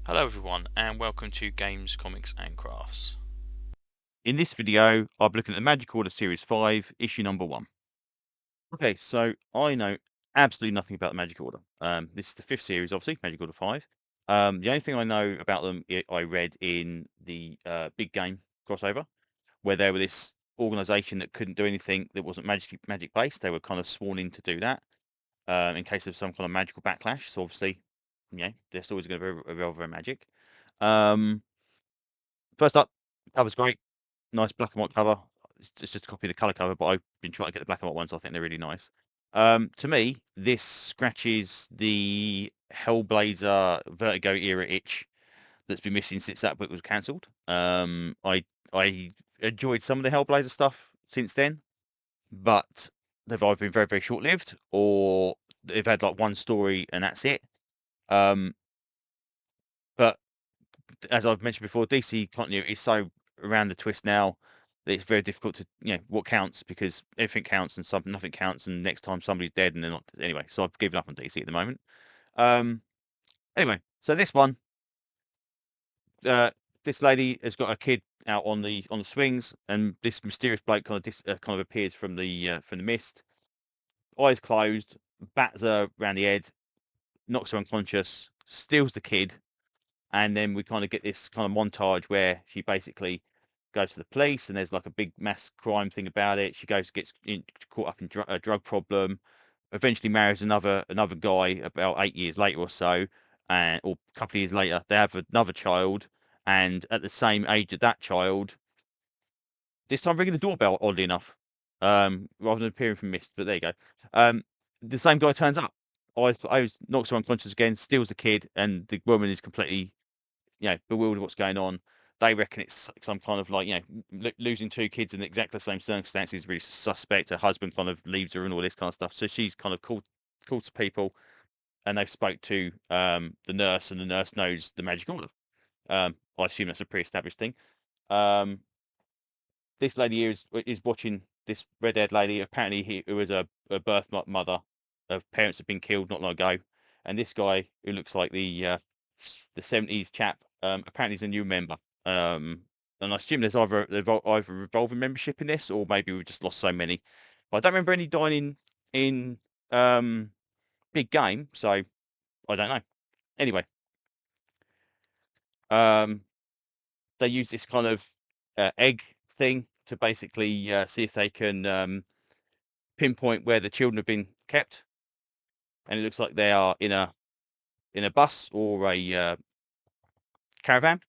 Hello everyone and welcome to Games, Comics and Crafts. In this video, I'll be looking at the Magic Order Series 5, issue number 1. Okay, so I know absolutely nothing about the Magic Order. This is the 5th series, obviously, Magic Order 5. The only thing I know about them, I read in the Big Game crossover, where they were this organization that couldn't do anything that wasn't magic-based. They were kind of sworn in to do that in case of some kind of magical backlash. So obviously, they're still always going to be revolve around magic. Um, First up, cover's great. Nice black and white cover. It's just a copy of the color cover, but I've been trying to get the black and white ones. I think they're really nice. To me, this scratches the Hellblazer Vertigo era itch that's been missing since that book was cancelled. I enjoyed some of the Hellblazer stuff since then, but they've either been very short lived or they've had like one story and that's it. Um, but as I've mentioned before, DC continuity is so around the twist now that it's very difficult to, what counts because everything counts and nothing counts, and next time somebody's dead and they're not. Anyway, so I've given up on DC at the moment. Um, anyway, so this one, uh, this lady has got a kid out on the swings, and this mysterious bloke kind of appears from the mist, eyes closed, bats her around the head, knocks her unconscious, steals the kid, and then we kind of get this kind of montage where she basically goes to the police and there's like a big mass crime thing about it. She gets caught up in a drug problem, eventually marries another guy about 8 years later or so, and or a couple of years later they have another child, and at the same age of that child, this time ringing the doorbell, oddly enough, rather than appearing from mist. But there you go. The same guy turns up. I was knocks her unconscious again, steals the kid, and the woman is completely bewildered what's going on. They reckon it's some kind of like, losing two kids in exactly the same circumstances, really suspect. Her husband kind of leaves her and all this kind of stuff. So she's kind of called to people, and they've spoke to the nurse, and the nurse knows the magic order. I assume that's a pre-established thing. Um, this lady here is watching this red-haired lady. Apparently, who was a birth mother. Her parents have been killed not long ago, and this guy who looks like the 70s chap. Apparently, he's a new member. And I assume there's either revolving membership in this, or maybe we've just lost so many. But I don't remember any dying in um, Big Game, so I don't know. Anyway, um, they use this kind of egg thing to basically see if they can pinpoint where the children have been kept, and it looks like they are in a bus or a caravan.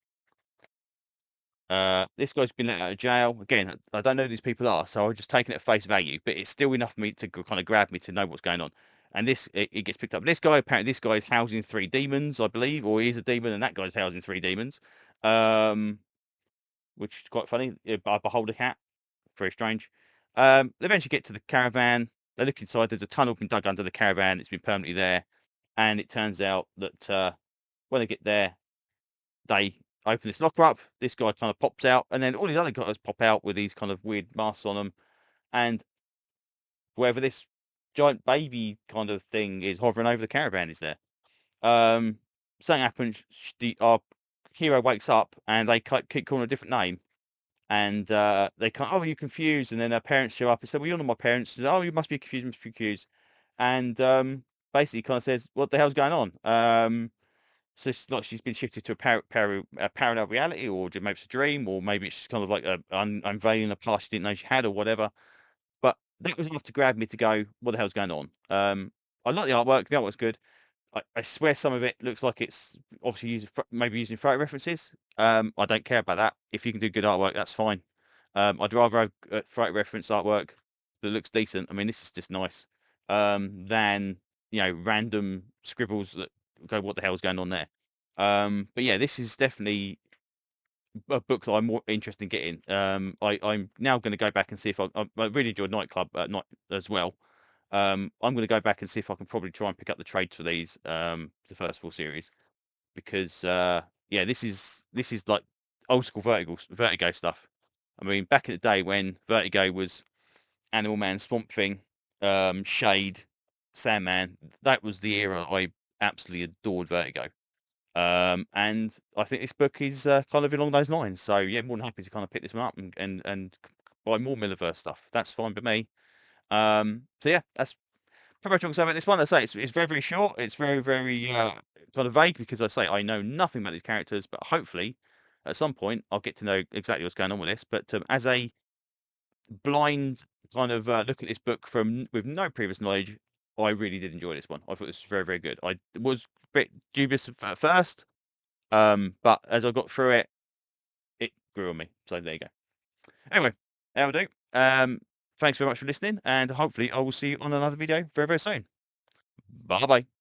This guy's been let out of jail. Again, I don't know who these people are, so I've just taken it at face value, but it's still enough for me to kind of grab me to know what's going on. And it gets picked up. This guy, apparently, this guy is housing three demons, I believe, or he's a demon, and that guy's housing three demons, um, which is quite funny. I behold a cat. Very strange. They eventually get to the caravan. They look inside. There's a tunnel been dug under the caravan. It's been permanently there. And it turns out that when they get there, they open this locker up. This guy kind of pops out, and then all these other guys pop out with these kind of weird masks on them. And wherever this giant baby kind of thing is hovering over the caravan is there. Something happens. Our hero wakes up, and they keep calling a different name. And they can't. Oh, you're confused. And then her parents show up and say, "Well, you're not my parents." And, oh, you must be confused. Must be confused. And basically, kind of says, "What the hell's going on?" So it's like she's been shifted to a parallel reality, or maybe it's a dream, or maybe it's just kind of like unveiling a past she didn't know she had, or whatever. But that was enough to grab me to go, "What the hell's going on?" I like the artwork. The artwork's good. I swear some of it looks like it's obviously maybe using photo references. I don't care about that. If you can do good artwork, that's fine. I'd rather have photo reference artwork that looks decent. I mean, this is just nice than random scribbles that go, "What the hell's going on there?" But yeah, this is definitely a book that I'm more interested in getting. I'm now going to go back and see if I really enjoyed Nightclub Night as well. I'm going to go back and see if I can probably try and pick up the trades for these, the first full series, because yeah, this is like old school Vertigo stuff. I mean, back in the day when Vertigo was Animal Man, Swamp Thing, Shade, Sandman, that was the era I absolutely adored Vertigo. And I think this book is kind of along those lines. So yeah, more than happy to kind of pick this one up and buy more Millerverse stuff. That's fine by me. So yeah, that's pretty much what I'm saying about this one. I say it's very, very short. It's very, very kind of vague because I say I know nothing about these characters, but hopefully at some point I'll get to know exactly what's going on with this. But as a blind kind of look at this book from with no previous knowledge, I really did enjoy this one. I thought this was very, very good. I was a bit dubious at first, but as I got through it, it grew on me. So there you go. Anyway, that'll do. Thanks very much for listening, and hopefully I will see you on another video very, very soon. Bye bye.